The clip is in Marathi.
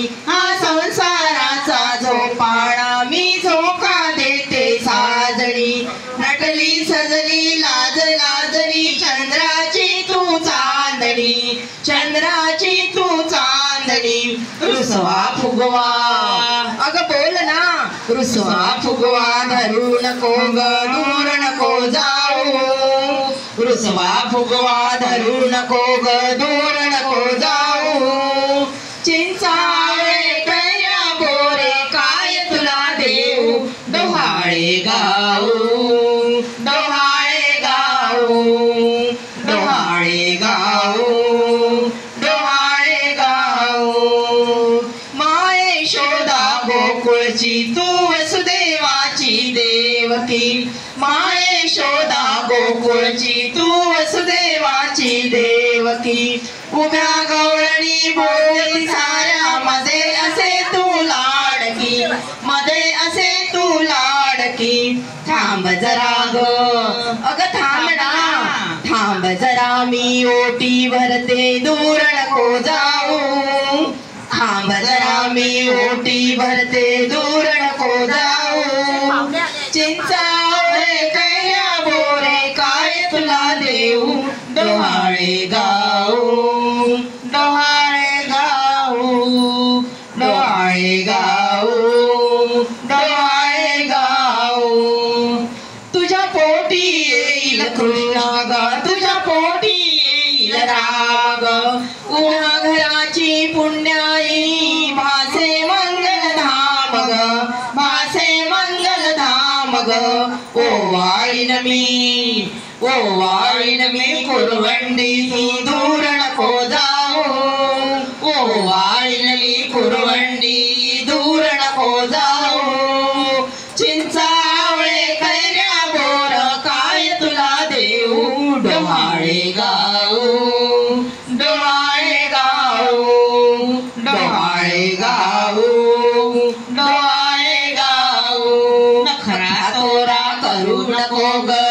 साजणी हा संसाराचा झोपाळा मी झोका देते साजणी नटली सजली लाज लाजली चंद्राची तू चांदणी चंद्राची तू चांदणी रुसवा फुगवा अग बोल ना रुसवा फुगवा धरू नको ग दूर नको जाऊ रुसवा फुगवा धरू नको ग दूर नको जाऊ चिंचाळे कैऱ्या बोरे काय तुला देऊ डोहाळे गाऊ डोहाळे गाऊ डोहाळे गाऊ डोहाळे गाऊ माये शोधा गोकुळची तू वसुदेवाची देवकी माये शोधा गोकुळची तू वसुदेवाची देवकी उभ्या गवळणी बोलती साऱ्या मध्ये असे तू लाडकी मध्ये असे तू लाडकी थांब जरा ग अग थांब ना थांब जरा मी ओटी भरते दूर नको जाऊ थांब जरा मी ओटी भरते दूर नको जाऊ चिंचाळे कैऱ्या बोरे काय तुला देऊ डोहाळे गाऊ डोहाळे गाऊ डोहाळे गाऊ डोहाळे गाऊ तुझ्या पोटी येईल कृष्ण ग तुझ्या पोटी येईल राग उन्हा घराची पुण्याई भासे मंगल धाम ग भासे मंगल धाम ग ओवाळीन मी कुरवंडी तू दूर नको जाऊ ओवाळीन मी कुरवंडी दूर नको जाऊ चिंचावळे कैऱ्या बोर काय तुला देऊ डोहाळे गाऊ डोहाळे गाऊ डोहाळे गाऊ डोहाळे गाऊ नखरा तोरा करू नको ग